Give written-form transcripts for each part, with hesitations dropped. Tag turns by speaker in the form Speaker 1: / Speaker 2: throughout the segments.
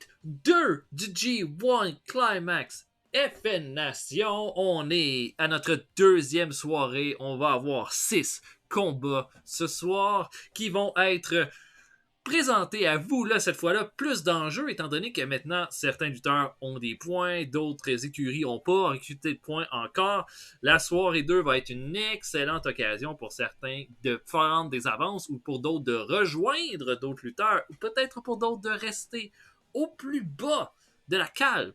Speaker 1: Night 2 du G1 Climax FN Nation. On est à notre deuxième soirée. On va avoir 6 combats ce soir qui vont être présentés à vous, là, cette fois-là, plus d'enjeux, étant donné que maintenant, certains lutteurs ont des points, d'autres écuries n'ont pas recruté de points encore. La soirée 2 va être une excellente occasion pour certains de prendre des avances ou pour d'autres de rejoindre d'autres lutteurs ou peut-être pour d'autres de rester au plus bas de la cale.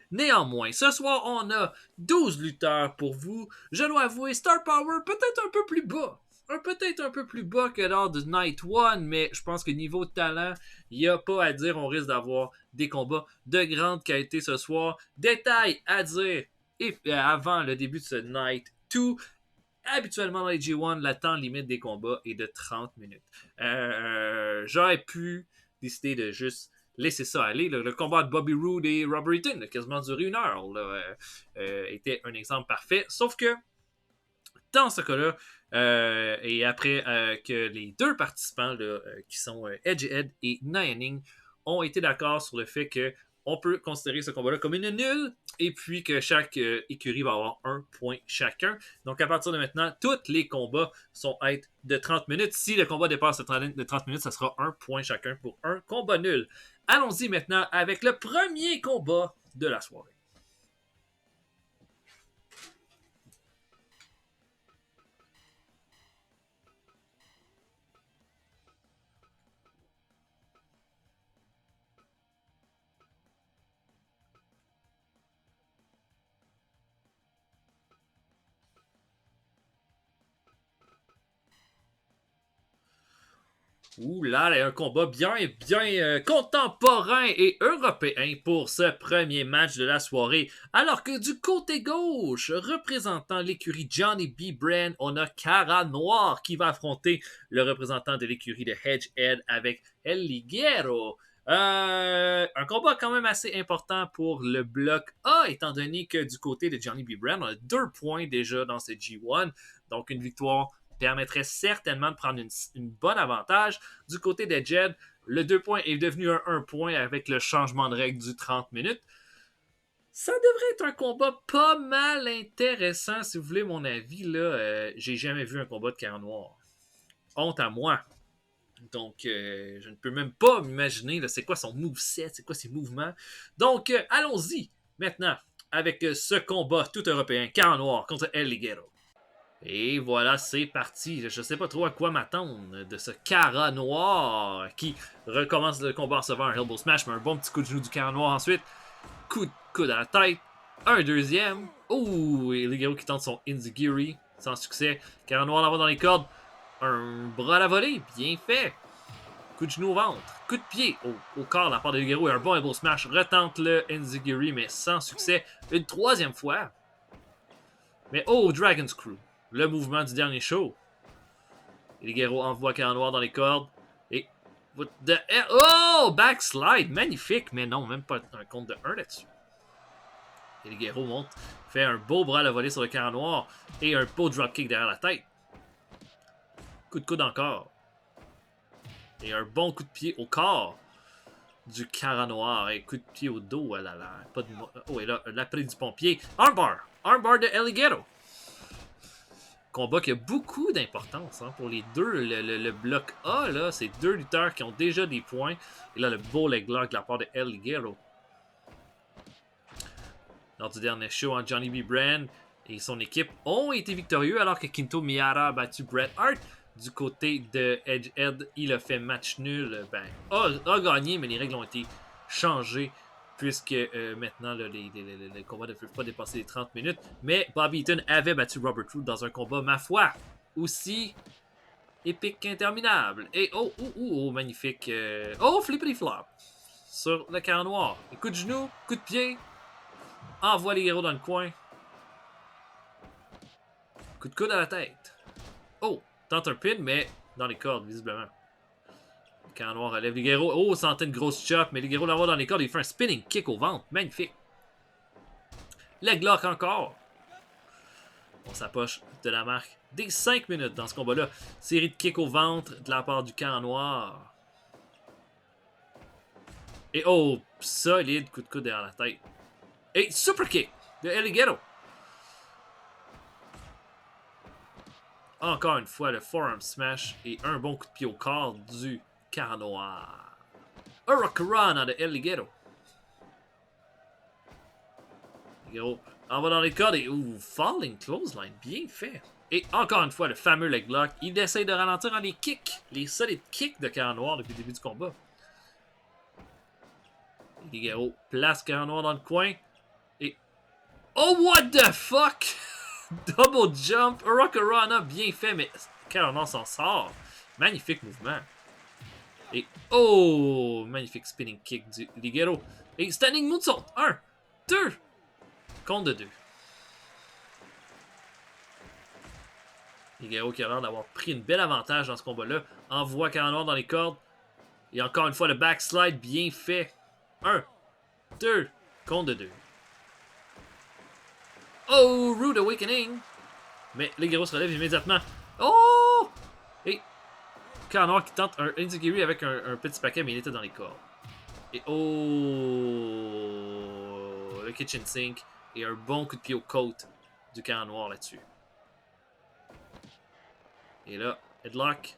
Speaker 1: Néanmoins, ce soir, on a 12 lutteurs pour vous. Je dois avouer, Star Power peut-être un peu plus bas. Peut-être un peu plus bas que lors de Night 1, mais je pense que niveau de talent, il n'y a pas à dire. On risque d'avoir des combats de grande qualité ce soir. Détail à dire avant le début de ce Night 2. Habituellement dans les G1, la temps limite des combats est de 30 minutes. J'aurais pu décider de juste laisser ça aller. Le combat de Bobby Roode et Robert Eaton a quasiment duré 1 heure. Était un exemple parfait. Sauf que dans ce cas-là, et après que les deux participants là, qui sont Edgehead et Nianing ont été d'accord sur le fait que on peut considérer ce combat-là comme une nulle et puis que chaque écurie va avoir un point chacun. Donc à partir de maintenant, tous les combats sont être de 30 minutes. Si le combat dépasse de 30 minutes, ça sera un point chacun pour un combat nul. Allons-y maintenant avec le premier combat de la soirée. Ouh là, un combat bien contemporain et européen pour ce premier match de la soirée. Alors que du côté gauche, représentant l'écurie Johnny B. Brand, on a Cara Noir qui va affronter le représentant de l'écurie de Edgehead avec El Ligero. Un combat quand même assez important pour le bloc A, étant donné que du côté de Johnny B. Brand, on a 2 points déjà dans ce G1, donc une victoire permettrait certainement de prendre une bonne avantage. Du côté des Jed, le 2 points est devenu un 1 point avec le changement de règle du 30 minutes. Ça devrait être un combat pas mal intéressant, si vous voulez mon avis. Là, j'ai jamais vu un combat de Cara Noir. Honte à moi. Donc, je ne peux même pas m'imaginer là, c'est quoi son moveset, c'est quoi ses mouvements. Donc, allons-y maintenant avec ce combat tout européen. Cara Noir contre El Ligero. Et voilà, c'est parti. Je sais pas trop à quoi m'attendre de ce Cara Noir qui recommence le combat en recevant un elbow smash, mais un bon petit coup de genou du Cara Noir ensuite. Coup de coude à la tête. Un deuxième. Oh, et Ligero qui tente son Inzigiri sans succès. Cara Noir l'envoie dans les cordes. Un bras à la volée, bien fait. Coup de genou au ventre. Coup de pied au corps de la part de Ligero et un bon elbow smash. Retente le Inzigiri, mais sans succès. Une troisième fois. Mais oh, Dragon Screw. Le mouvement du dernier show. Et Ligero envoie Cara Noir dans les cordes. Et. Oh! Backslide! Magnifique! Mais non, même pas un compte de 1 là-dessus. Et Ligero monte. Fait un beau bras à la volée sur le Cara Noir. Et un beau dropkick derrière la tête. Coup de coude encore. Et un bon coup de pied au corps du Cara Noir. Et coup de pied au dos. Oh là là. Pas de... Oh, et là, l'après du pompier. Armbar! Armbar de El Ligero. Combat qui a beaucoup d'importance pour les deux. Le bloc A, là, c'est 2 lutteurs qui ont déjà des points. Et là, le beau leg lock de la part de El Ligero. Lors du dernier show, Johnny B. Brand et son équipe ont été victorieux alors que Kinto Miyara a battu Bret Hart. Du côté de Edgehead, il a fait match nul. A gagné, mais les règles ont été changées puisque maintenant là, les combats ne peuvent pas dépasser les 30 minutes. Mais Bobby Eaton avait battu Robert Roode dans un combat, ma foi, aussi épique qu'interminable. Et magnifique. Flippity flop sur le Cara Noir. Et coup de genou, coup de pied, envoie les héros dans le coin. Coup de coude à la tête. Tente un pin, mais dans les cordes, visiblement. Cara Noir relève Ligero. Sentait une grosse chop, mais Ligero l'envoie dans les cordes. Il fait un spinning kick au ventre. Magnifique. Leg lock encore. On s'approche de la marque des 5 minutes dans ce combat-là. Série de kicks au ventre de la part du Cara Noir. Et oh, solide coup de coude derrière la tête. Et super kick de El Ligero. Encore une fois, le forearm smash et un bon coup de pied au corps du Cara Noir. Hurricanrana de El Ligero. Ligero en va dans les cordes et falling clothesline, bien fait. Et encore une fois, le fameux leg lock. Il essaye de ralentir en les kicks, les solides kicks de Cara Noir depuis le début du combat. Ligero place Cara Noir dans le coin. Et oh, what the fuck! Double jump, Hurricanrana, bien fait, mais Cara Noir s'en sort. Magnifique mouvement. Et oh, magnifique spinning kick du Ligero. Et standing moonsault. 1, 2, compte de 2. Ligero qui a l'air d'avoir pris une belle avantage dans ce combat-là. Envoie Cara Noir dans les cordes. Et encore une fois, le backslide bien fait. 1, 2, compte de 2. Oh, Rude Awakening. Mais Ligero se relève immédiatement. Oh! Et Cara Noir qui tente un Enziguri avec un petit paquet, mais il était dans les cordes. Et oh! Le kitchen sink. Et un bon coup de pied au côte du Cara Noir là-dessus. Et là, headlock.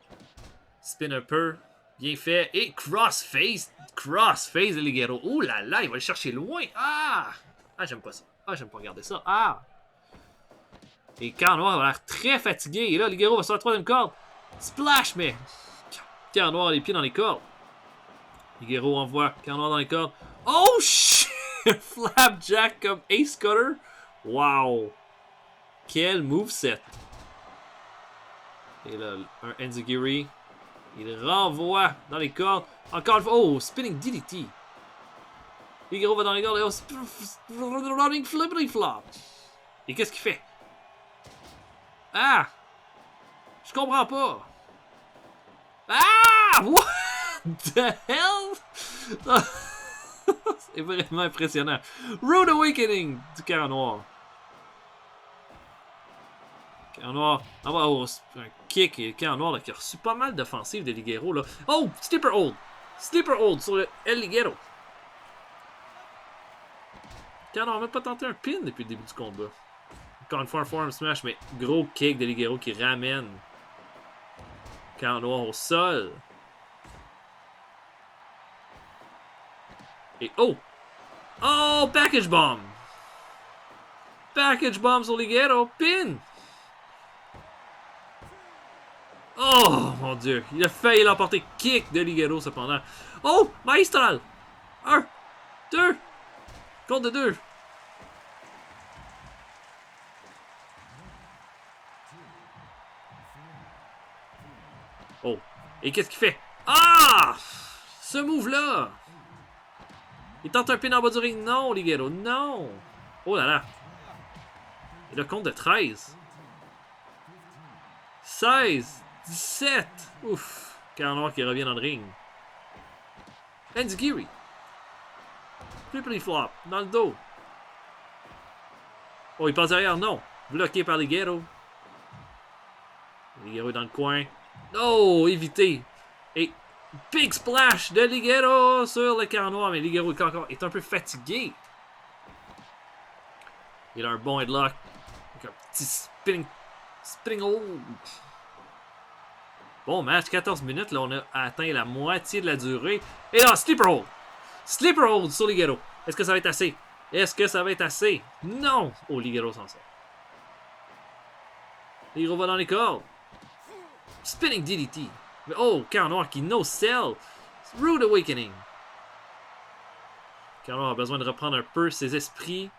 Speaker 1: Spin un peu. Bien fait. Et crossface. Crossface de Ligero. Oh là là, il va le chercher loin. Ah! Ah, j'aime pas ça. Ah, j'aime pas regarder ça. Ah! Et Cara Noir a l'air très fatigué. Et là, Ligero va sur la troisième corde. Splash, mais Cara Noir a les pieds dans les cordes. Ligero envoie Cara Noir dans les cordes. Oh shit! Flapjack comme Ace Cutter. Wow! Quel moveset! Et là, un Enziguri. Il renvoie dans les cordes. Encore une fois. Oh, spinning DDT. Ligero va dans les cordes. Oh, running flippity flop. Et qu'est-ce qu'il fait? Ah! Je comprends pas. Ah! What the hell? C'est vraiment impressionnant. Rude Awakening du Cara Noir. Cara Noir. Ah, oh, un kick et Cara Noir là, qui a reçu pas mal d'offensives de Ligero. Là. Oh! Sleeper hold. Sleeper hold sur le El Ligero. Cara Noir n'a même pas tenté un pin depuis le début du combat. Encore une fois un forearm smash, mais gros kick de Ligero qui ramène Cara Noir au sol. Et oh! Oh! Package bomb! Package bomb sur Ligero. Pin! Oh mon dieu! Il a failli l'emporter. Kick de Ligero cependant. Oh! Maestral! 1, 2, compte de 2. Oh! Et qu'est-ce qu'il fait? Ah! Ce move-là! Il tente un pin en bas du ring. Non, Ligero, non! Oh là là! Et le compte de 13. 16. 17. Ouf! Cara Noir qui revient dans le ring. Enziguri. Flippity flop. Dans le dos. Oh, il passe derrière. Non. Bloqué par Ligero. Ligero est dans le coin. Oh, évité. Et big splash de Ligero sur le Cara Noir. Mais Ligero est un peu fatigué. Il a un bon headlock. Avec un petit spinning hold. Bon match, 14 minutes. Là, on a atteint la moitié de la durée. Et là, sleeper hold. Sleeper hold sur Ligero. Est-ce que ça va être assez? Est-ce que ça va être assez? Non! Oh, Ligero s'en sort. Ligero va dans les cordes. Spinning DDT. Mais oh, Cara Noir qui no-sell. Rude Awakening. Cara Noir a besoin de reprendre un peu ses esprits.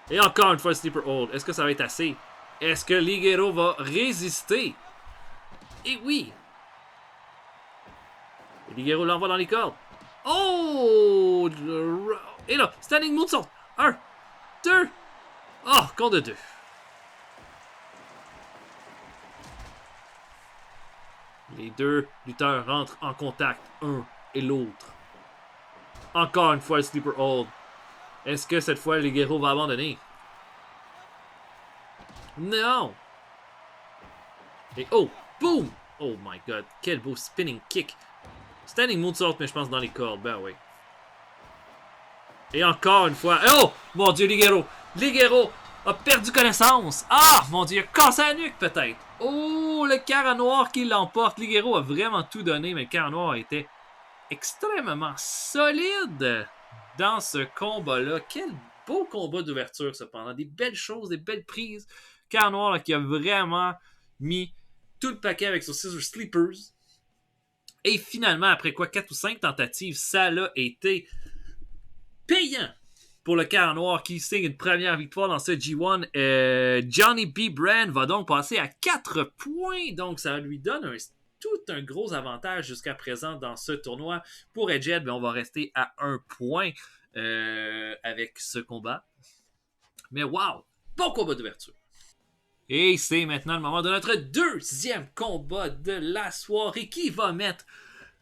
Speaker 1: Et encore une fois, sleeper hold. Est-ce que ça va être assez? Est-ce que Ligero va résister? Et oui! Et Ligero l'envoie dans les cordes. Oh! Et là, standing moonsault. 1, 2. Oh, compte de 2. Les deux lutteurs rentrent en contact, un et l'autre. Encore une fois, le sleeper hold. Est-ce que cette fois, Ligero va abandonner? Non! Et oh! Boom! Oh my god, quel beau spinning kick Standing moonsault, mais je pense dans les cordes. Ben oui. Et encore une fois. Oh! Mon Dieu, Ligero! Ligero a perdu connaissance. Ah! Mon Dieu, il a cassé la nuque peut-être. Oh! Le carré noir qui l'emporte. Ligero a vraiment tout donné, mais le carré noir a été extrêmement solide dans ce combat-là. Quel beau combat d'ouverture, cependant. Des belles choses, des belles prises. Carré noir là, qui a vraiment mis tout le paquet avec son Scissor Sleepers. Et finalement, après quoi, 4 ou 5 tentatives, ça l'a été payant pour le Carré noir qui signe une première victoire dans ce G1. Johnny B. Brand va donc passer à 4 points. Donc, ça lui donne tout un gros avantage jusqu'à présent dans ce tournoi. Pour Edgehead, on va rester à 1 point avec ce combat. Mais wow! Bon combat d'ouverture. Et c'est maintenant le moment de notre deuxième combat de la soirée qui va mettre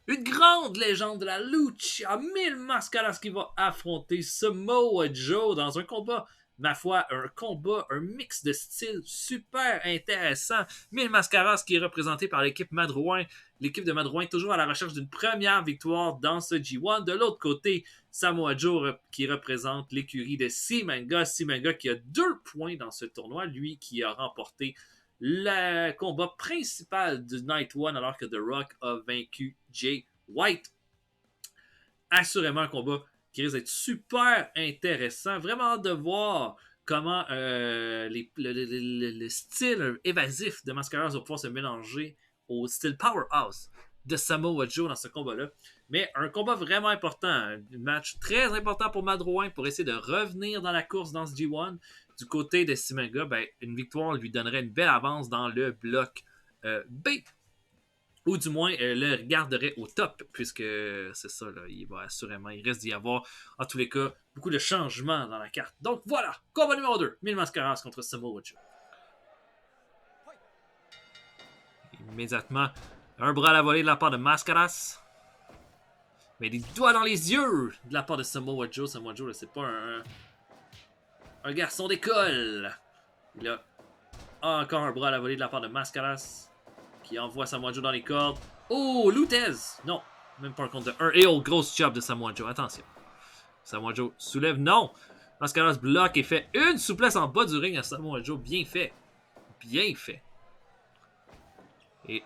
Speaker 1: une grande légende de la lucha, Mil Mascaras, qui va affronter Samoa Joe dans un combat, ma foi, un mix de styles super intéressant. Mil Mascaras qui est représenté par l'équipe Madrouin. L'équipe de Madrouin toujours à la recherche d'une première victoire dans ce G1. De l'autre côté, Samoa Joe qui représente l'écurie de Simanga. Simanga qui a 2 points dans ce tournoi. Lui qui a remporté le combat principal du Night One alors que The Rock a vaincu Jay White. Assurément un combat qui risque d'être super intéressant. Vraiment hâte de voir comment le style évasif de Mascaras va pouvoir se mélanger au style powerhouse de Samoa Joe dans ce combat-là. Mais un combat vraiment important, un match très important pour Madrouin pour essayer de revenir dans la course dans ce G1. Du côté de Simanga, ben, une victoire lui donnerait une belle avance dans le bloc B. Ou du moins, le garderait au top, puisque c'est ça, là, il va assurément, il reste d'y avoir, en tous les cas, beaucoup de changements dans la carte. Donc voilà, combat numéro 2, Mil Mascaras contre Samoa Joe. Immédiatement, un bras à la volée de la part de Mascaras. Mais des doigts dans les yeux de la part de Samoa Joe. Samoa Joe, c'est pas un garçon d'école. Il a encore un bras à la volée de la part de Mascaras, qui envoie Samoa Joe dans les cordes. Oh, Lutez! Non, même pas un compte de 1. Et oh, grosse job de Samoa Joe. Attention. Samoa Joe soulève. Non! Mascaras bloque et fait une souplesse en bas du ring à Samoa Joe. Bien fait. Bien fait. Et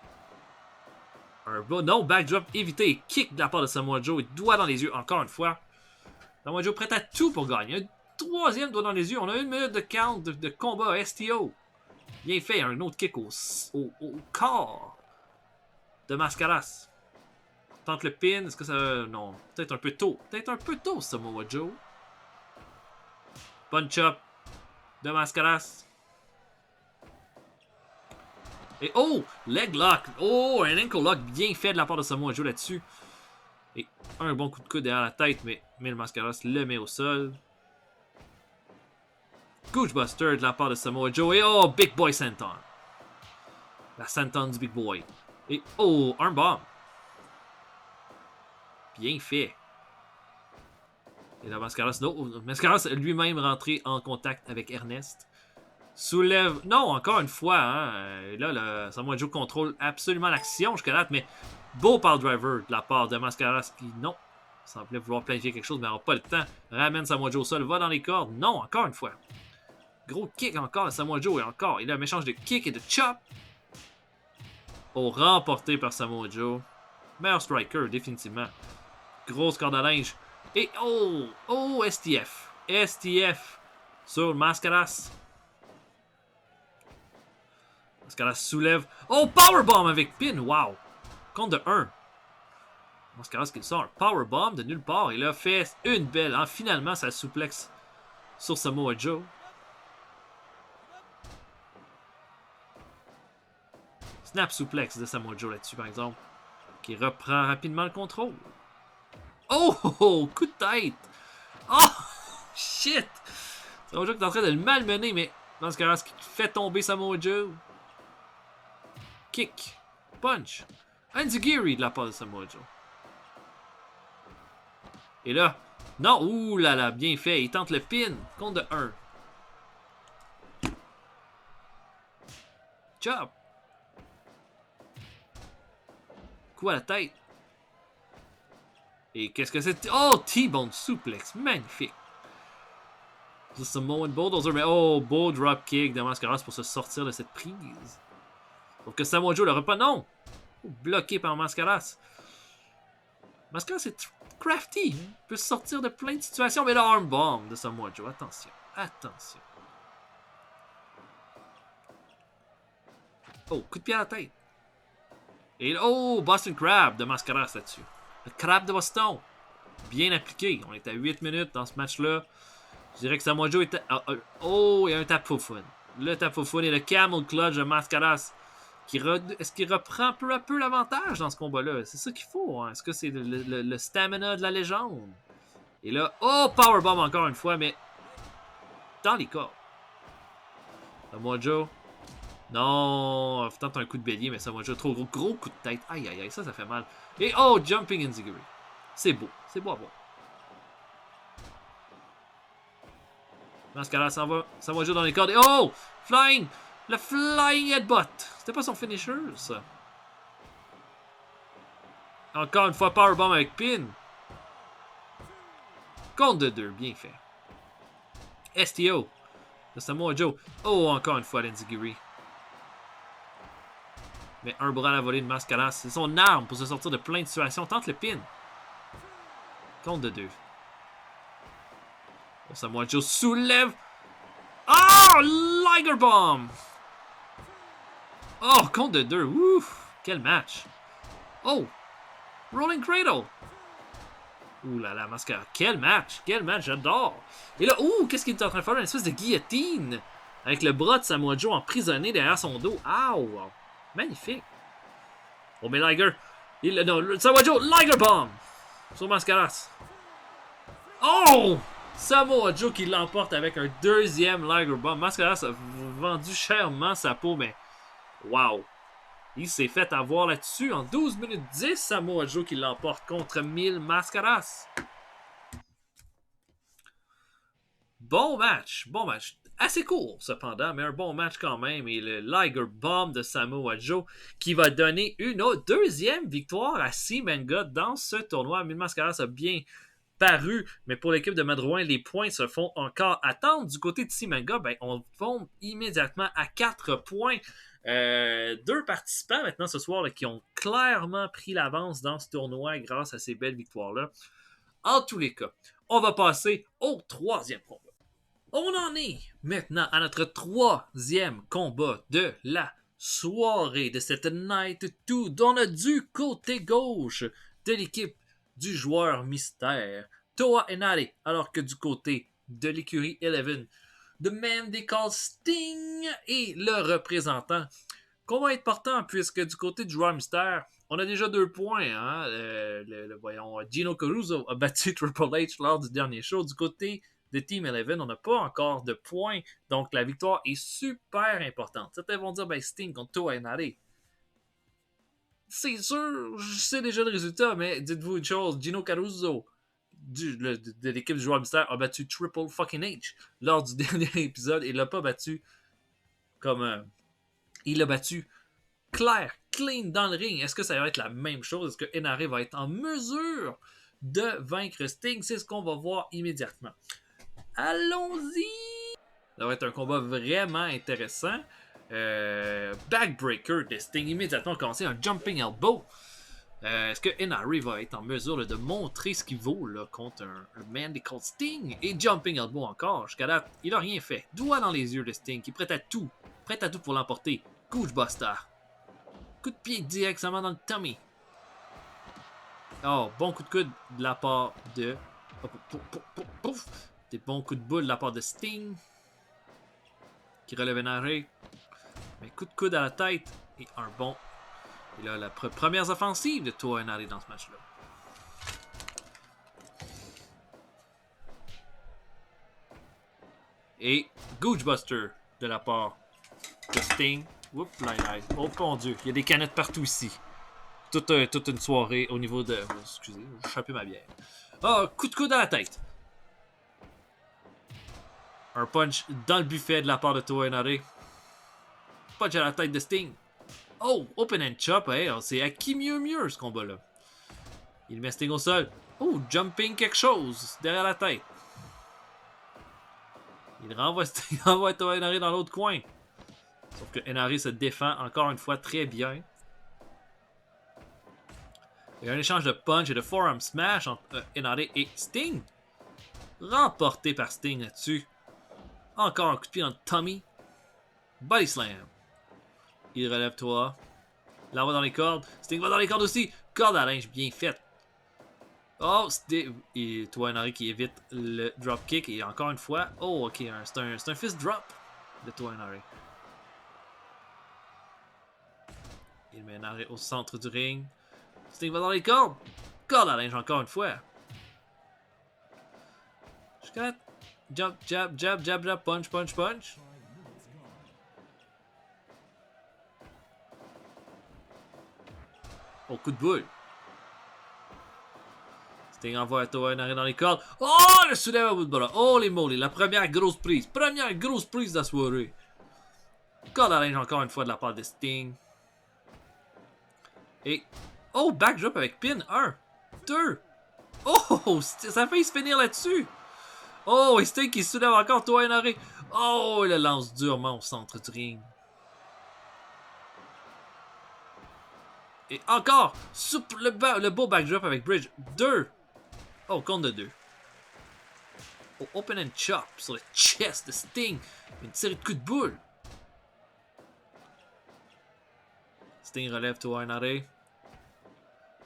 Speaker 1: un bas. Non, backdrop évité. Kick de la part de Samoa Joe. Et doigt dans les yeux encore une fois. Samoa Joe prêt à tout pour gagner. Un troisième doigt dans les yeux. On a 1 minute de count de combat STO. Bien fait. Un autre kick au corps de Mascaras. Tente le pin. Est-ce que ça... Non. Peut-être un peu tôt. Peut-être un peu tôt, Samoa Joe. Punch-up de Mascaras. Et oh! Leg lock. Oh! Un ankle lock bien fait de la part de Samoa Joe là-dessus. Et un bon coup de coude derrière la tête, mais Mil Mascaras le met au sol. Goochbuster de la part de Samoa Joe. Et oh! Big Boy Senton. La Senton du Big Boy. Et oh! Un bomb. Bien fait. Et là, Mascaras, non, Mascaras lui-même rentré en contact avec Ernest. Soulève. Non, encore une fois, hein. Et là, Samoa Joe contrôle absolument l'action jusqu'à là, mais beau power driver de la part de Mascaras qui, non, semblait vouloir planifier quelque chose, mais n'aura pas le temps. Ramène Samoa Joe au sol, va dans les cordes. Non, encore une fois. Gros kick encore de Samoa Joe et encore. Il a un mélange de kick et de chop. Oh, remporté par Samoa Joe. Meilleur striker, définitivement. Grosse corde à linge. Et oh! Oh, STF. STF sur Mascaras. Mascaras soulève. Oh, powerbomb avec pin. Wow. Compte de 1. Mascaras qui sort un powerbomb de nulle part. Il a fait une belle. Hein, finalement, ça souplexe sur Samoa Joe. Snap suplex de Samoa Joe là-dessus, par exemple. Qui reprend rapidement le contrôle. Oh, oh, oh, coup de tête. Oh, shit. Samoa Joe qui est en train de le malmener, mais Mascaras qui fait tomber Samoa Joe. Kick. Punch. Enziguri de la part de Samoa Joe. Et là, non, ouh là là, bien fait. Il tente le pin. Compte de 1. Chop. Coup à la tête. Et qu'est-ce que c'est? Oh, T-Bone Suplex. Magnifique. The Samoan Bulldozer. Mais oh, beau dropkick de Mascaras pour se sortir de cette prise. Sauf que Samoa Joe l'aurait pas. Non! Bloqué par Mascaras. Mascaras est crafty. Il peut sortir de plein de situations. Mais là, armbomb de Samoa Joe. Attention. Attention. Oh, coup de pied à la tête. Et oh, Boston Crab de Mascaras là-dessus. Le crabe de Boston. Bien appliqué. On est à 8 minutes dans ce match-là. Je dirais que Samoa Joe était... Oh, il y a un tap foufoune. Le tap foufoune et le camel clutch de Mascaras. Est-ce qu'il reprend peu à peu l'avantage dans ce combat-là? C'est ça qu'il faut. Hein? Est-ce que c'est le stamina de la légende? Et là, oh, powerbomb encore une fois, mais dans les corps. Samoa Joe. Non, tente un coup de bélier, mais Samoa Joe, trop gros coup de tête. Aïe, aïe, aïe, ça fait mal. Et oh, jumping enziguri. C'est beau à voir. Mascara s'en va, Samoa Joe dans les cordes. Et oh, flying, le flying headbutt. C'était pas son finisher, ça. Encore une fois, powerbomb avec pin. Compte de 2, bien fait. STO de Samoa Joe. Oh, encore une fois, l'enziguri. Mais un bras à la volée de Mascaras. C'est son arme pour se sortir de plein de situations. Tente le pin. Compte de 2. Bon, Samoa Joe soulève. Oh! Liger Bomb! Oh, compte de 2. Ouf! Quel match. Oh! Rolling Cradle. Ouh là là, Mascaras. Quel match! Quel match, j'adore! Et là, ouh! Qu'est-ce qu'il est en train de faire? Une espèce de guillotine. Avec le bras de Samoa Joe emprisonné derrière son dos. Ow! Magnifique. Oh, mais Liger. Non, Samoa Joe, Liger Bomb. Sur Mascaras. Oh! Samoa Joe qui l'emporte avec un deuxième Liger Bomb. Mascaras a vendu chèrement sa peau, mais wow. Il s'est fait avoir là-dessus. En 12 minutes 10, Samoa Joe qui l'emporte contre 1000 Mascaras. Bon match. Bon match. Assez court, cependant, mais un bon match quand même. Et le Liger Bomb de Samoa Joe qui va donner une deuxième victoire à Seamenga dans ce tournoi. 1000 Mascaras a bien paru, mais pour l'équipe de Madrouin, les points se font encore attendre. Du côté de Seamenga, ben, on tombe immédiatement à 4 points. 2 participants maintenant ce soir là, qui ont clairement pris l'avance dans ce tournoi grâce à ces belles victoires-là. En tous les cas, on va passer au troisième combat. On en est maintenant à notre troisième combat de la soirée de cette Night 2. On a du côté gauche de l'équipe du joueur mystère, Toa Henare, alors que du côté de l'écurie 11, The Man They Call Sting est le représentant. Combat important puisque du côté du joueur mystère, on a déjà 2 points. Hein? Voyons, Gino Caruso a battu Triple H lors du dernier show. Du côté de Team 11, on n'a pas encore de points. Donc la victoire est super importante. Certains vont dire, ben Sting contre Toa Henare. C'est sûr, je sais déjà le résultat, mais dites-vous une chose, Gino Caruso de l'équipe du joueur mystère a battu Triple fucking H lors du dernier épisode. Il l'a pas battu comme... il l'a battu clair, clean dans le ring. Est-ce que ça va être la même chose? Est-ce que Henare va être en mesure de vaincre Sting? C'est ce qu'on va voir immédiatement. Allons-y! Ça va être un combat vraiment intéressant. Backbreaker de Sting. Immédiatement, on va commencer un jumping elbow. Est-ce que Henare va être en mesure là, de montrer ce qu'il vaut là, contre un man des Cold Sting? Et jumping elbow encore. Jusqu'à date, il n'a rien fait. Doigt dans les yeux de Sting, qui est prêt à tout. Prêt à tout pour l'emporter. Goochbuster. Coup de pied directement dans le tummy. Oh, bon coup de coude de la part de... Des bons coups de boule de la part de Sting. Qui relève Henare. Mais coup de coude à la tête. Et un bon... Et là, la première offensive de Toa Henare dans ce match-là. Et Goochbuster de la part de Sting. Oups, là. Oh mon Dieu, il y a des canettes partout ici. Toute une soirée au niveau de... Excusez, j'ai chopé ma bière. Oh, coup de coude à la tête. Un punch dans le buffet de la part de Toa Henare. Punch à la tête de Sting. Oh, open and chop, hey, c'est à qui mieux ce combat-là. Il met Sting au sol. Oh, jumping quelque chose derrière la tête. Il renvoie Toa Henare dans l'autre coin. Sauf que Henare se défend encore une fois très bien. Il y a un échange de punch et de forearm smash entre Henare et Sting. Remporté par Sting là-dessus. Encore un coup de pied dans le tummy. Body slam. Il relève Toa. L'envoie dans les cordes. Sting va dans les cordes aussi. Corde à linge bien faite. Oh, et Toa Henare qui évite le dropkick. Et encore une fois. Oh, ok. C'est un fist drop de Toa Henare. Il met Henare au centre du ring. Sting va dans les cordes. Corde à linge encore une fois. Jusqu'à là. Jump, jab, jab, jab, jab, punch, punch, punch. Oh, coup de boule. Sting envoie Toa Henare dans les cordes. Oh, le soulève à bout de bras. Oh, les mollets. La première grosse prise. Première grosse prise de la soirée. Corde à linge encore une fois de la part de Sting. Et... Oh, backdrop avec pin. 1, 2. Oh, ça a failli se finir là-dessus. Oh, et Sting qui soulève encore Toa Henare. Oh, il le lance durement au centre du ring. Et encore, le beau backdrop avec Bridge. 2. Oh, compte de 2. Oh, open and chop sur le chest de Sting. Une série de coups de boule. Sting relève Toa Henare.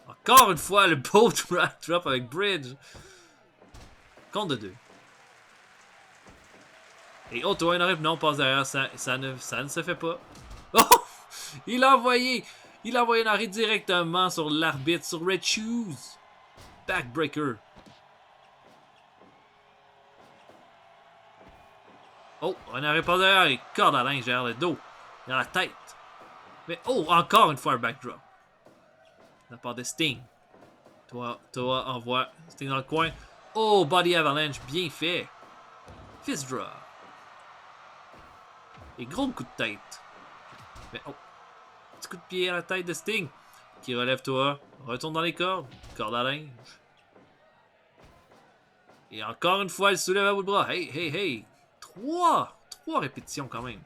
Speaker 1: Encore une fois, le beau drop avec Bridge. Compte de 2. Et oh, Toa Henare, non, passe derrière. Ça ne se fait pas. Oh! Il a envoyé Henare directement sur l'arbitre, sur Red Shoes. Backbreaker. Oh, Henare passe derrière et corde à linge derrière le dos. Dans la tête. Mais oh, encore une fois un backdrop. De la part de Sting. Toa envoie Sting dans le coin. Oh, body avalanche, bien fait. Fist drop. Et gros coup de tête. Mais oh, petit coup de pied à la tête de Sting. Qui relève Toa. Retourne dans les cordes. Corde à linge. Et encore une fois, il soulève à bout de bras. Hey, hey, hey. 3 répétitions quand même.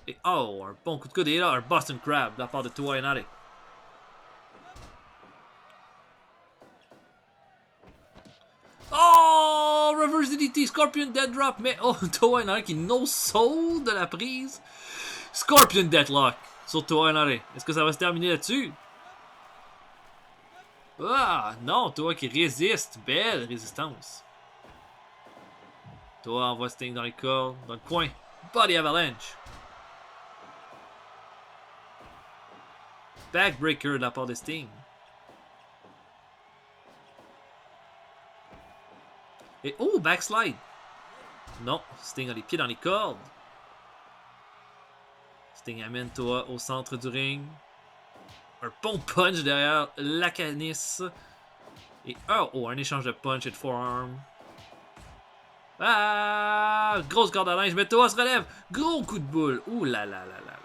Speaker 1: Et oh, un bon coup de coude. Et là, un Boston Crab de la part de Toa Henare. Oh, reverse DDT, Scorpion Dead Drop. Mais oh, Toa Henare qui no soul de la prise. Scorpion Deadlock sur Toa Henare. Est-ce que ça va se terminer là-dessus? Ah, non, Toa qui résiste. Belle résistance. Toa envoie Sting dans les cordes, dans le coin. Body Avalanche. Backbreaker de la part de Sting. Et oh, backslide. Non, Sting a les pieds dans les cordes. Sting amène Toa au centre du ring. Un bon punch derrière la canisse. Et oh, un échange de punch et de forearm. Ah, grosse corde à linge, mais Toa se relève. Gros coup de boule. Ouh là là là là là.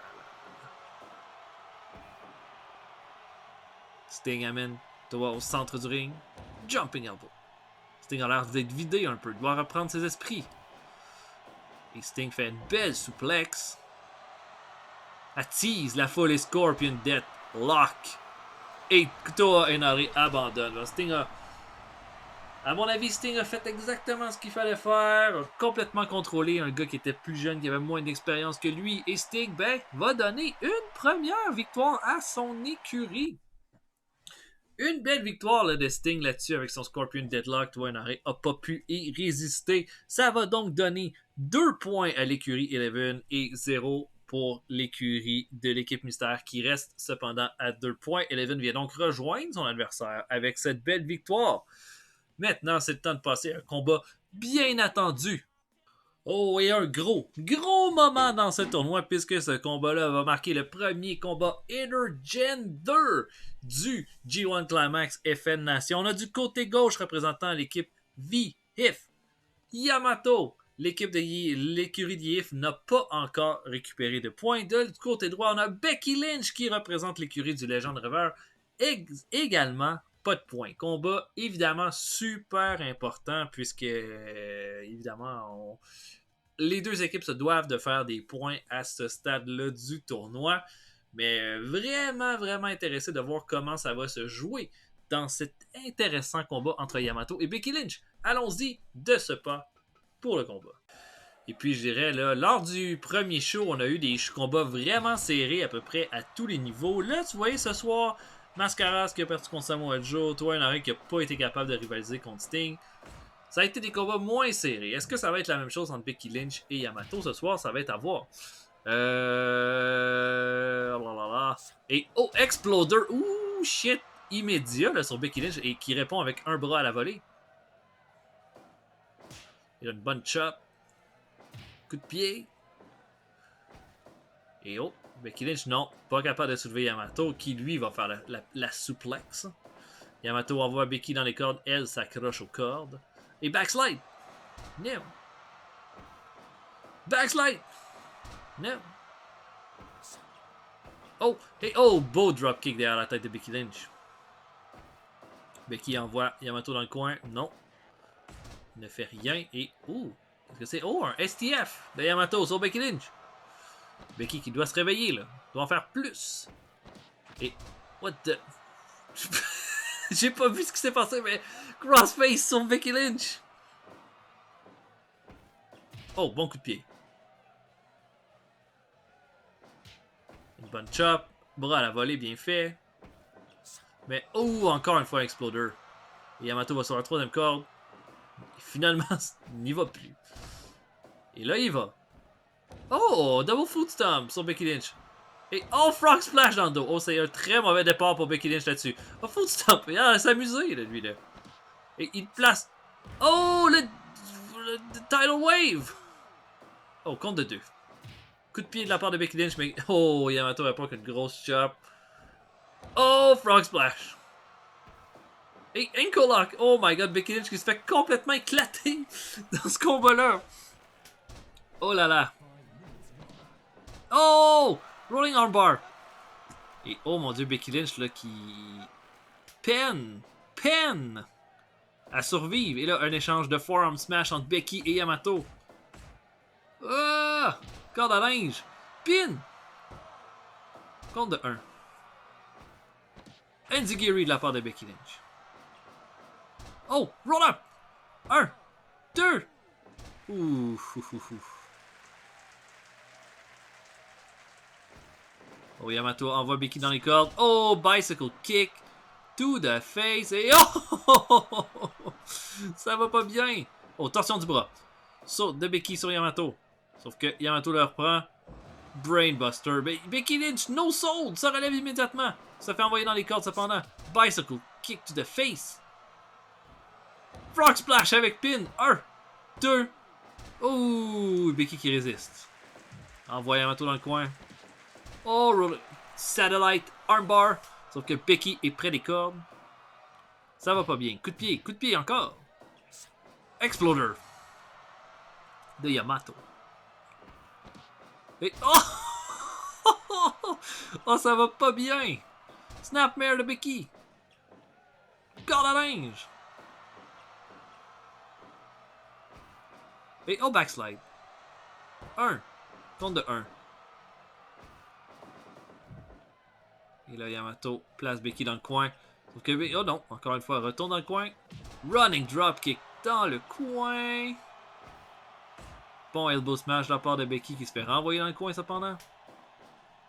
Speaker 1: Sting amène Toa au centre du ring. Jumping elbow. Sting a l'air d'être vidé un peu, de doit reprendre ses esprits. Et Sting fait une belle souplex. Attise la folle et Scorpion Death Lock. Et Toa Henare abandonne. Sting a... À mon avis, Sting a fait exactement ce qu'il fallait faire. A complètement contrôlé un gars qui était plus jeune, qui avait moins d'expérience que lui. Et Sting, va donner une première victoire à son écurie. Une belle victoire là, de Sting là-dessus avec son Scorpion Deadlock. Toa Henare n'a pas pu y résister. Ça va donc donner 2 points à l'écurie Eleven et 0 pour l'écurie de l'équipe mystère qui reste cependant à 2 points. Eleven vient donc rejoindre son adversaire avec cette belle victoire. Maintenant, c'est le temps de passer à un combat bien attendu. Oh, et un gros moment dans ce tournoi puisque ce combat-là va marquer le premier combat intergender du G1 Climax FN Nation. On a du côté gauche représentant l'équipe V-Hif Yamato. L'équipe de l'écurie de Yif n'a pas encore récupéré de points. De côté droit, on a Becky Lynch qui représente l'écurie du Legend River. Également pas de points. Combat évidemment super important puisque évidemment les deux équipes se doivent de faire des points à ce stade-là du tournoi. Mais vraiment, vraiment intéressé de voir comment ça va se jouer dans cet intéressant combat entre Yamato et Becky Lynch. Allons-y de ce pas pour le combat. Et puis je dirais, là, lors du premier show, on a eu des combats vraiment serrés à peu près à tous les niveaux. Là, tu voyais ce soir, Mascaras qui a perdu contre Samoa Joe, toi, un qui n'a pas été capable de rivaliser contre Sting. Ça a été des combats moins serrés. Est-ce que ça va être la même chose entre Becky Lynch et Yamato ce soir? Ça va être à voir. Et oh, Exploder! Ouh, shit! Immédiat là, sur Becky Lynch et qui répond avec un bras à la volée. Il a une bonne chop. Coup de pied. Et oh, Becky Lynch, non, pas capable de soulever Yamato, qui lui va faire la suplex. Yamato envoie Becky dans les cordes, elle s'accroche aux cordes. Et backslide! No. Backslide! No. Oh, et oh, beau dropkick derrière la tête de Becky Lynch. Becky envoie Yamato dans le coin, non. Il ne fait rien et ouh, qu'est-ce que c'est? Oh, un STF de Yamato sur Becky Lynch. Becky qui doit se réveiller là, doit en faire plus. Et what the... J'ai pas vu ce qui s'est passé, mais crossface sur Becky Lynch. Oh, bon coup de pied. Une bonne chop, bras à la volée, bien fait. Mais oh, encore une fois un exploder. Et Yamato va sur la troisième corde. Et finalement, il n'y va plus. Et là, il va. Oh, double foot stomp sur Becky Lynch. Et oh, frog splash dans le dos. Oh, c'est un très mauvais départ pour Becky Lynch là-dessus. Oh, foot stomp. Il a s'amuser, lui, là. Et il place. Oh, le tidal wave. Oh, compte de deux. Coup de pied de la part de Becky Lynch, mais oh, Yamato répond avec une grosse chop. Oh, frog splash. Et ankle lock. Oh my god, Becky Lynch qui se fait complètement éclater dans ce combat-là. Oh là là. Oh! Rolling armbar. Et oh mon dieu, Becky Lynch là qui peine à survivre. Et là, un échange de forearm smash entre Becky et Yamato. Ah! Corde à linge. Pin! Compte de 1. Enzigiri de la part de Becky Lynch. Oh! Roll up! 1, 2. Ouf. Oh, Yamato envoie Becky dans les cordes. Oh, bicycle kick. To the face. Et oh! Ça va pas bien. Oh, torsion du bras. Saut de Becky sur Yamato. Sauf que Yamato le reprend. Brainbuster. Becky Lynch, no sold. Ça relève immédiatement. Ça fait envoyer dans les cordes cependant. Bicycle kick to the face. Frog splash avec pin. 1, 2. Oh, Becky qui résiste. Envoie Yamato dans le coin. Oh, roll satellite armbar. Sauf que Becky est près des cordes. Ça va pas bien. Coup de pied encore. Exploder. De Yamato. Et oh! Oh, ça va pas bien. Snapmare de Becky. Corde à linge. Et oh, backslide. 1. Compte de 1. Et là, Yamato place Becky dans le coin. Sauf que, oh non, encore une fois, retourne dans le coin. Running dropkick dans le coin. Bon elbow smash de la part de Becky qui se fait renvoyer dans le coin cependant.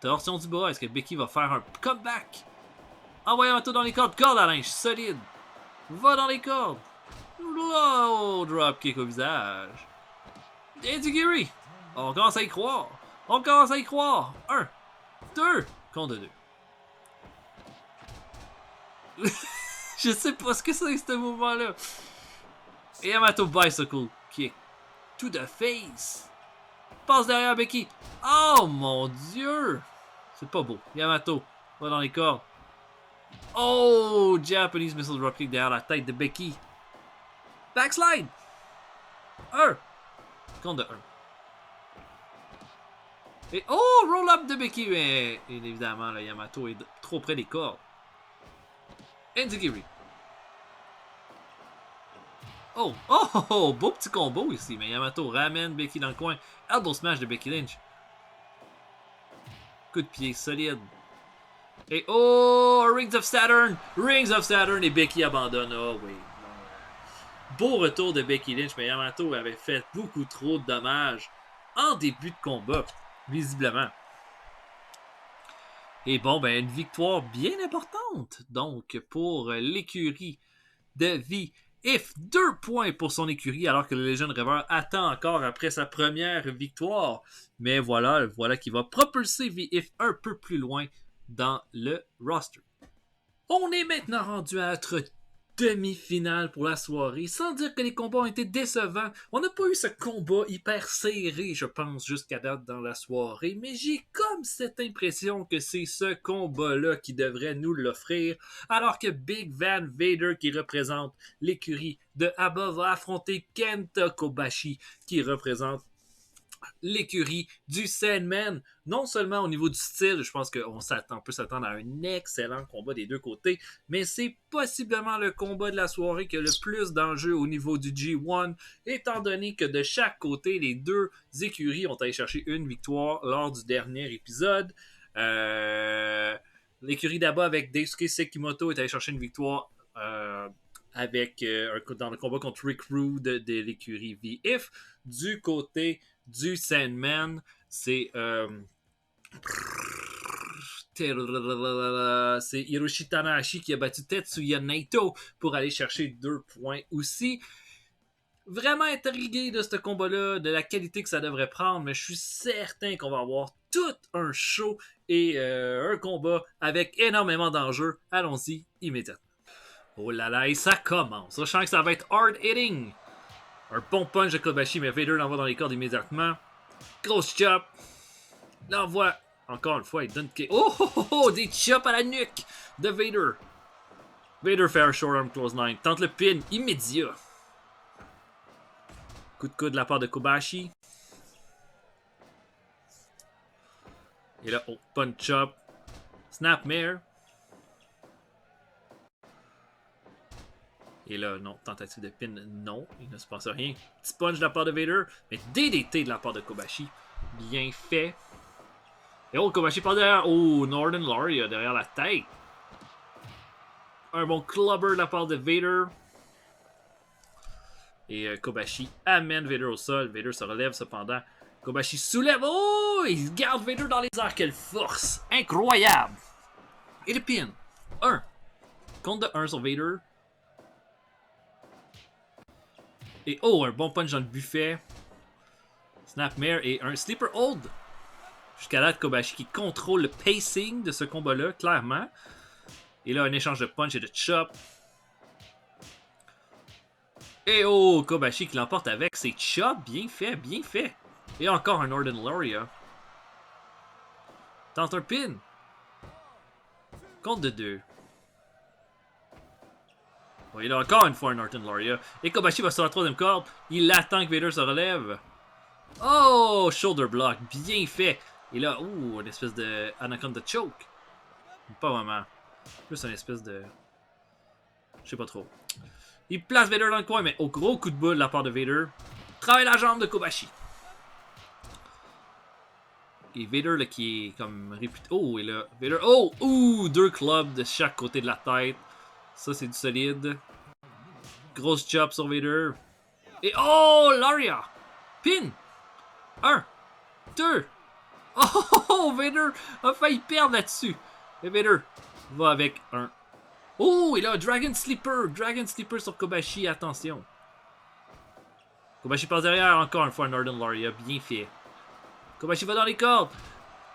Speaker 1: Torsion du bras, est-ce que Becky va faire un comeback? Envoie Yamato dans les cordes, corde à linge, solide. Va dans les cordes. Low dropkick au visage. Enzigiri. On commence à y croire. 1, 2. Compte de 2. Je sais pas ce que c'est ce mouvement-là. Et Yamato bicycle kick to the face. Passe derrière Becky. Oh mon dieu. C'est pas beau. Yamato va dans les cordes. Oh, Japanese missile dropkick derrière la tête de Becky. Backslide. 1. Compte de 1. Et oh, roll up de Becky. Mais évidemment, là, Yamato est trop près des cordes. Enzigiri. Oh, oh, oh, oh, beau petit combo ici, mais Yamato ramène Becky dans le coin. Elbow smash de Becky Lynch. Coup de pied solide. Et oh, Rings of Saturn! Rings of Saturn et Becky abandonne. Oh oui. Beau retour de Becky Lynch, mais Yamato avait fait beaucoup trop de dommages en début de combat, visiblement. Et bon, ben une victoire bien importante, donc, pour l'écurie de VIF. 2 points pour son écurie, alors que le Legend River attend encore après sa première victoire. Mais voilà qui va propulser VIF un peu plus loin dans le roster. On est maintenant rendu à notre demi-finale pour la soirée, sans dire que les combats ont été décevants. On n'a pas eu ce combat hyper serré, je pense, jusqu'à date dans la soirée, mais j'ai comme cette impression que c'est ce combat-là qui devrait nous l'offrir, alors que Big Van Vader, qui représente l'écurie de Abba, va affronter Kenta Kobashi, qui représente l'écurie du Sandman. Non seulement au niveau du style, je pense qu'on peut s'attendre à un excellent combat des deux côtés, mais c'est possiblement le combat de la soirée qui a le plus d'enjeux au niveau du G1, étant donné que de chaque côté, les deux écuries ont allé chercher une victoire lors du dernier épisode. L'écurie d'Abba avec Daisuke Sekimoto est allé chercher une victoire dans le combat contre Rick Rude de l'écurie VIF. Du côté du Sandman, c'est Hiroshi Tanahashi qui a battu Tetsuya Naito pour aller chercher 2 points aussi. Vraiment intrigué de ce combat-là, de la qualité que ça devrait prendre, mais je suis certain qu'on va avoir tout un show et un combat avec énormément d'enjeux. Allons-y immédiatement. Oh là là, et ça commence. Je sens que ça va être hard hitting. Un bon punch de Kobashi, mais Vader l'envoie dans les cordes immédiatement. Grosse chop. L'envoie. Encore une fois, il donne... Oh, oh, oh, oh, des chops à la nuque de Vader. Vader fait un short arm close line. Tente le pin immédiat. Coup de coude de la part de Kobashi. Et là, oh, punch chop. Snapmare. Et là, non, tentative de pin, non, il ne se passe rien. Petit punch de la part de Vader, mais DDT de la part de Kobashi. Bien fait. Et oh, Kobashi par derrière. Oh, Northern Laria derrière la tête. Un bon clubber de la part de Vader. Et Kobashi amène Vader au sol. Vader se relève cependant. Kobashi soulève. Oh, il garde Vader dans les airs. Quelle force. Incroyable. Et le pin. 1. Compte de 1 sur Vader. Et oh, un bon punch dans le buffet. Snapmare et un sleeper hold. Jusqu'à là, Kobashi qui contrôle le pacing de ce combat-là, clairement. Et là, un échange de punch et de chop. Et oh, Kobashi qui l'emporte avec ses chops. Bien fait, bien fait. Et encore un Northern Laria. Tente un pin. Compte de 2. Oui, il a encore une fois un Northern Laria. Et Kobashi va sur la troisième corde. Il attend que Vader se relève. Oh, shoulder block. Bien fait. Et là, ouh, une espèce de Anaconda choke. Pas vraiment. Plus une espèce de... Je sais pas trop. Il place Vader dans le coin, mais au gros coup de boule de la part de Vader. Travaille la jambe de Kobashi. Et Vader là, qui est comme réputé... Oh, et là, Vader... Oh, ouh, 2 clubs de chaque côté de la tête. Ça, c'est du solide. Grosse chop sur Vader. Et oh, Laria. Pin. 1, 2. Oh, Vader a failli perdre là-dessus. Et Vader va avec un... Oh, et là, Dragon Sleeper. Dragon Sleeper sur Kobashi, attention. Kobashi passe derrière, encore une fois, Northern Laria. Bien fait. Kobashi va dans les cordes.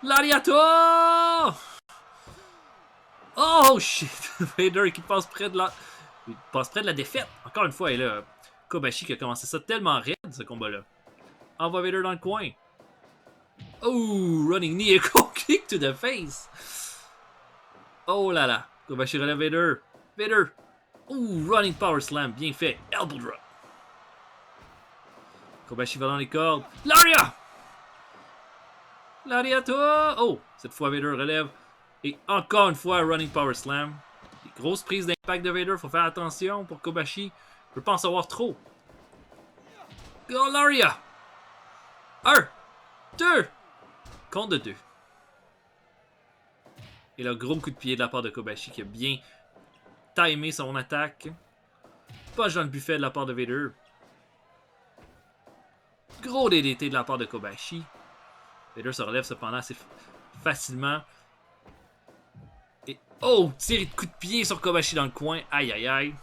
Speaker 1: Lariato! Oh, shit. Vader qui passe près de la... Il passe près de la défaite. Encore une fois, et là, Kobashi qui a commencé ça tellement raide, ce combat-là. Envoie Vader dans le coin. Oh, running knee et kick to the face. Oh là là. Kobashi relève Vader. Vader. Oh, running power slam. Bien fait. Elbow drop. Kobashi va dans les cordes. Laria! Lariato! Oh, cette fois Vader relève. Et encore une fois, running power slam. Grosse prise d'impact de Vader. Faut faire attention pour Kobashi. Je veux pas en savoir trop. Go, Laria! 1, 2, compte de 2. Et le gros coup de pied de la part de Kobashi qui a bien timé son attaque. Poche dans le buffet de la part de Vader. Gros DDT de la part de Kobashi. Vader se relève cependant assez facilement. Et oh, série de coups de pied sur Kobashi dans le coin. Aïe aïe aïe.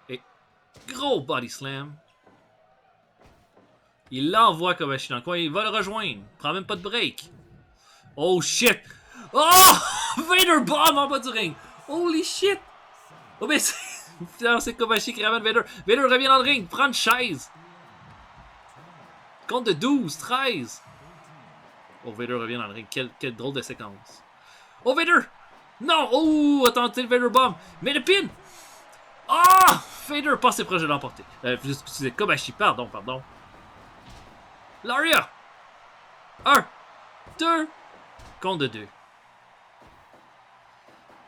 Speaker 1: Et gros body slam. Il l'envoie Kobashi dans le coin. Il va le rejoindre. Il prend même pas de break. Oh shit. Oh! Vader bomb en bas du ring. Holy shit. Oh mais c'est Kobashi qui ramène Vader. Vader revient dans le ring. Prend une chaise. Compte de 12, 13. Oh, Vader revient dans le ring. Quelle drôle de séquence. Oh, Vader! Non! Oh, a tenté le Vader Bomb. Mais le pin! Ah! Oh! Vader passe proche de l'emporter. Excusez, Kobashi, pardon. Laria! 1, 2, compte de 2.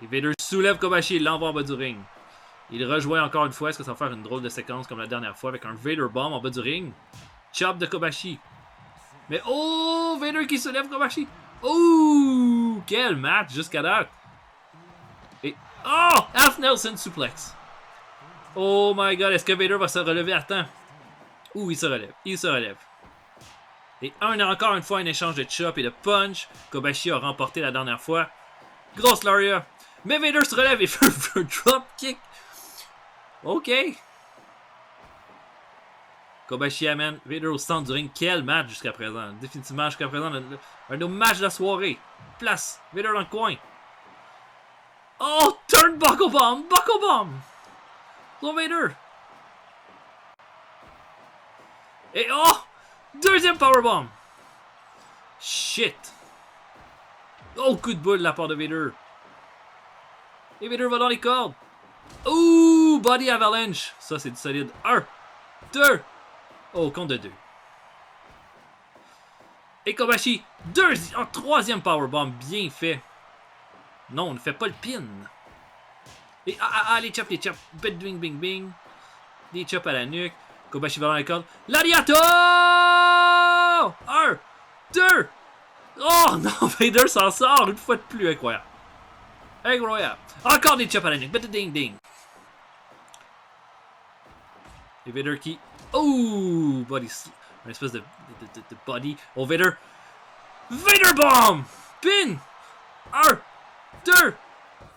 Speaker 1: Et Vader soulève Kobashi et l'envoie en bas du ring. Il rejoint encore une fois. Est-ce que ça va faire une drôle de séquence comme la dernière fois avec un Vader Bomb en bas du ring? Chop de Kobashi. Mais oh! Vader qui soulève Kobashi. Oh! Quel match jusqu'à date. Et oh! Half Nelson suplex. Oh my god, est-ce que Vader va se relever à temps? Ouh, il se relève. Et encore une fois un échange de chop et de punch. Kobashi a remporté la dernière fois. Grosse Laria. Mais Vader se relève et fait un drop kick. Ok. Kobashi amène Vader au centre du ring. Quel match jusqu'à présent. Définitivement jusqu'à présent un de nos matchs de la soirée. Place Vader dans le coin. Oh, turnbuckle bomb. Buckle bomb. Slow Vader. Et oh, deuxième powerbomb. Shit. Oh, coup de boule de la part de Vader. Et Vader va dans les cordes. Ouh, body avalanche. Ça, c'est du solide. 1, 2. Oh, compte de 2. Et Kobashi, troisième powerbomb, bien fait. Non, on ne fait pas le pin. Et les chops. Bing, bing, bing. Des chops à la nuque. Kobashi va dans les cordes. Lariato! 1, 2. Oh non, Vader s'en sort une fois de plus, incroyable. Encore des chops à la nuque. Ding, ding. Et Vader qui... Oh! Body... Une espèce de body. Oh, Vader. Vader Bomb! Pin! 1, 2.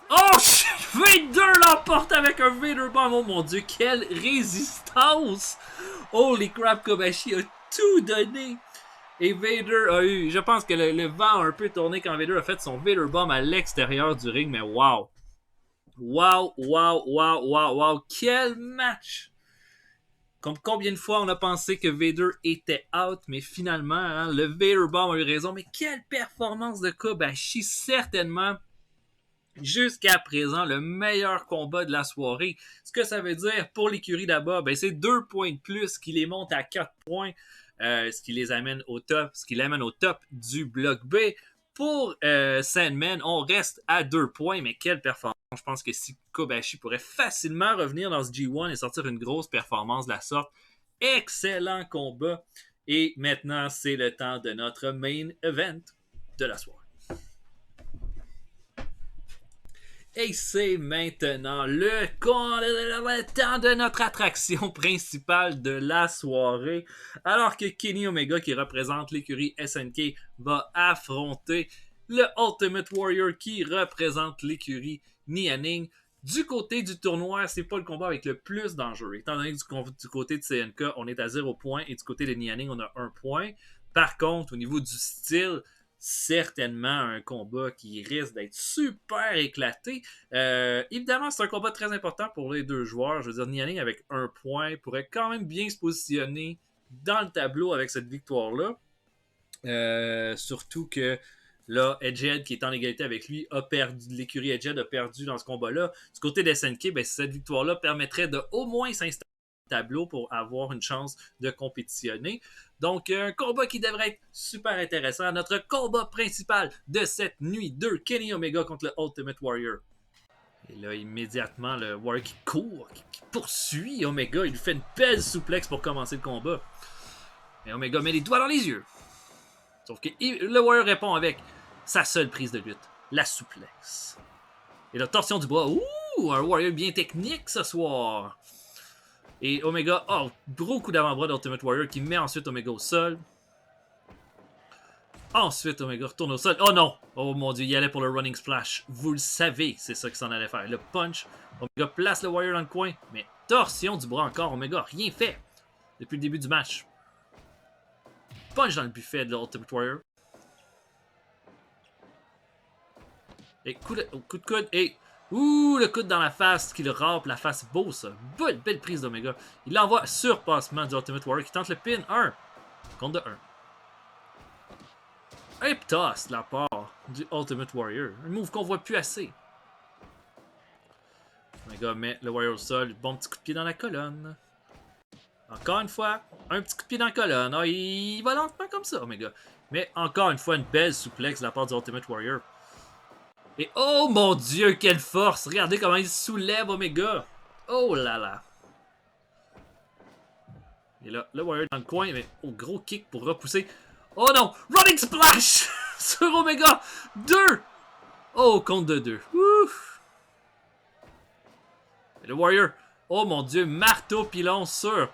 Speaker 1: Oh, shit! Vader l'emporte avec un Vader Bomb. Oh mon dieu, quelle résistance! Holy crap, Kobashi a tout donné. Et Vader a eu... Je pense que le vent a un peu tourné quand Vader a fait son Vader Bomb à l'extérieur du ring. Mais wow! Wow! Quel match! Comme combien de fois on a pensé que Vader était out, mais finalement, hein, le Vader Bomb a eu raison. Mais quelle performance de Kobashi, certainement, jusqu'à présent, le meilleur combat de la soirée. Ce que ça veut dire pour l'écurie d'abord, ben, c'est 2 points de plus qui les monte à 4 points, ce qui l'amène au top du bloc B. Pour Sandman, on reste à 2 points, mais quelle performance! Je pense que si Kobashi pourrait facilement revenir dans ce G1 et sortir une grosse performance de la sorte, excellent combat. Et maintenant, c'est le temps de notre main event de la soirée. Et c'est maintenant le temps de notre attraction principale de la soirée. Alors que Kenny Omega, qui représente l'écurie SNK, va affronter le Ultimate Warrior qui représente l'écurie Nianing. Du côté du tournoi, c'est pas le combat avec le plus d'enjeux. Étant donné que du côté de CNK, on est à 0 points et du côté de Nianing, on a 1 point. Par contre, au niveau du style, certainement un combat qui risque d'être super éclaté. Évidemment, c'est un combat très important pour les deux joueurs. Je veux dire, Nianing avec 1 point pourrait quand même bien se positionner dans le tableau avec cette victoire-là. Surtout que là, Edgehead, qui est en égalité avec lui, a perdu. L'écurie Edgehead a perdu dans ce combat-là. Du côté des SNK, ben, cette victoire-là permettrait de au moins s'installer dans le tableau pour avoir une chance de compétitionner. Donc, un combat qui devrait être super intéressant. Notre combat principal de cette nuit 2, Kenny Omega contre le Ultimate Warrior. Et là, immédiatement, le Warrior qui court, qui poursuit Omega. Il lui fait une belle souplexe pour commencer le combat. Et Omega met les doigts dans les yeux. Sauf que le Warrior répond avec sa seule prise de lutte, la souplexe. Et la torsion du bras. Ouh, un Warrior bien technique ce soir. Et Omega, gros coup d'avant-bras d'Ultimate Warrior qui met ensuite Omega au sol. Ensuite, Omega retourne au sol. Oh non! Oh mon dieu, il allait pour le running splash. Vous le savez, c'est ça qu'il s'en allait faire. Le punch. Omega place le Warrior dans le coin. Mais torsion du bras encore. Omega, rien fait depuis le début du match. Punch dans le buffet de l'Ultimate Warrior. Et coup de coude. Et le coude dans la face qui le râpe. La face beau, ça. Belle prise d'Omega. Il l'envoie surpassement du Ultimate Warrior qui tente le pin. 1 contre 1. Un toss de la part du Ultimate Warrior. Un move qu'on voit plus assez. Omega met le Warrior au sol. Bon petit coup de pied dans la colonne. Encore une fois, un petit coup de pied dans la colonne. Il va lentement comme ça, Omega. Mais encore une fois, une belle souplexe de la part du Ultimate Warrior. Et oh mon dieu, quelle force! Regardez comment il soulève Omega. Oh là là. Et là, le Warrior dans le coin, mais gros kick pour repousser. Oh non! Running splash! Sur Omega! 2! Oh, compte de 2. Ouf! Et le Warrior. Oh mon dieu, marteau pilon sur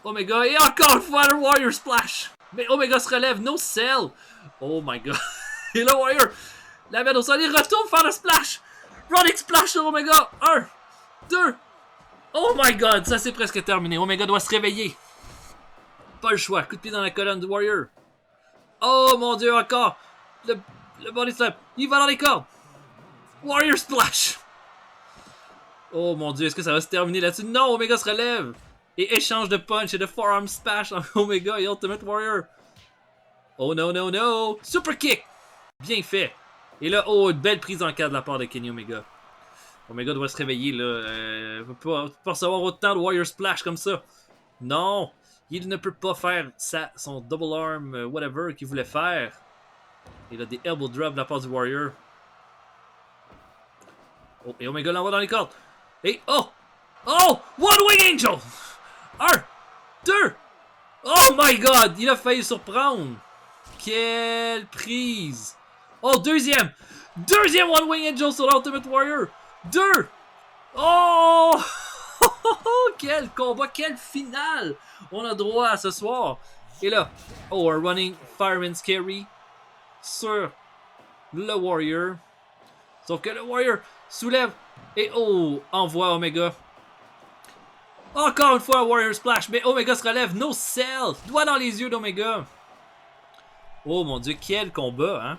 Speaker 1: Omega. Et encore une fois, le Warrior splash! Mais Omega se relève, no sell! Oh my god. Et le Warrior l'amène au sol, il retourne faire le splash! Running splash sur Omega! 1, 2. Oh my god, ça c'est presque terminé. Omega doit se réveiller. Pas le choix. Coup de pied dans la colonne du Warrior. Oh mon dieu, encore! Le body slam. Il va dans les cordes. Warrior splash. Oh mon dieu, est-ce que ça va se terminer là-dessus? Non, Omega se relève. Et échange de punch et de forearm splash entre Omega et Ultimate Warrior. Oh non, non, non. Super kick. Bien fait. Et là, une belle prise en cas de la part de Kenny Omega. Omega doit se réveiller là. Il ne peut pas recevoir autant de Warrior splash comme ça. Non. Il ne peut pas faire son double arm, whatever, qu'il voulait faire. Il a des elbow drops de la part du Warrior. Oh, et Omega l'envoie dans les cordes. Et oh! One Wing Angel! 1, 2. Oh my god! Il a failli surprendre. Quelle prise! Oh, deuxième One Wing Angel sur l'Ultimate Warrior. 2. Oh! Quel combat, quelle finale on a droit à ce soir. Et là, un running Fireman's Carry sur le Warrior. Sauf que le Warrior soulève et envoie Omega. Encore une fois, un Warrior Splash, mais Omega se relève. No sell. Doigt dans les yeux d'Omega. Oh mon dieu, quel combat, hein.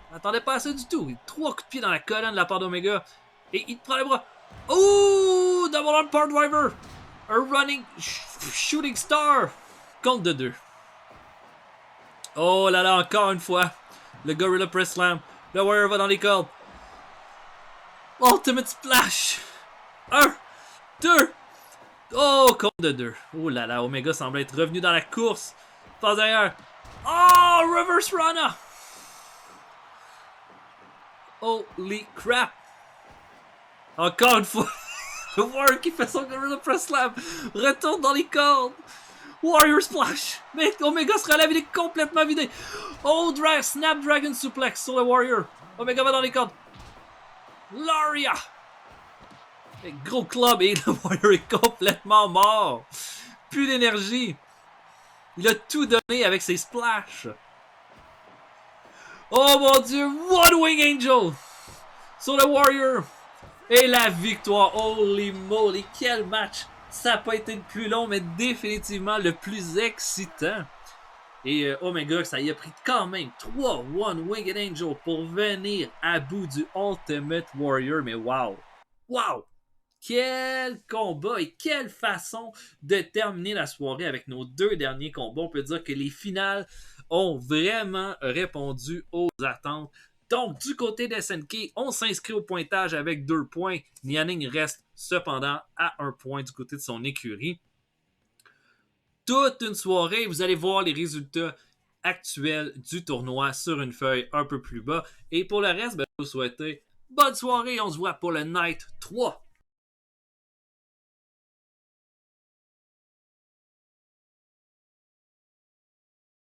Speaker 1: Je m'attendais pas à ça du tout. 3 coups de pied dans la colonne de la part d'Omega. Et il prend le bras. Oh! Double arm power driver! Un running shooting star! Compte de 2. Oh là là, encore une fois. Le Gorilla Press Slam. Le Warrior va dans les cordes. Ultimate Splash! 1, 2. Oh, compte de 2. Oh là là, Omega semble être revenu dans la course. Passe derrière. Oh, Reverse Rana! Holy crap! Encore une fois, le Warrior qui fait son Gorilla Press Slam retourne dans les cordes. Warrior Splash. Mais Omega se relève, il est complètement vidé. Oh, Snapdragon Suplex sur le Warrior. Omega va dans les cordes. Laria. Et gros club et le Warrior est complètement mort. Plus d'énergie. Il a tout donné avec ses splashs. Oh mon dieu, One Wing Angel sur le Warrior. Et la victoire, holy moly, quel match! Ça n'a pas été le plus long, mais définitivement le plus excitant. Et Omega, ça y a pris quand même 3 One Winged Angel pour venir à bout du Ultimate Warrior. Mais wow! Wow! Quel combat et quelle façon de terminer la soirée avec nos 2 derniers combats. On peut dire que les finales ont vraiment répondu aux attentes. Donc, du côté de SNK, on s'inscrit au pointage avec 2 points. Nianning reste cependant à 1 point du côté de son écurie. Toute une soirée, vous allez voir les résultats actuels du tournoi sur une feuille un peu plus bas. Et pour le reste, je vais vous souhaiter Bonne soirée, on se voit pour le Night 3.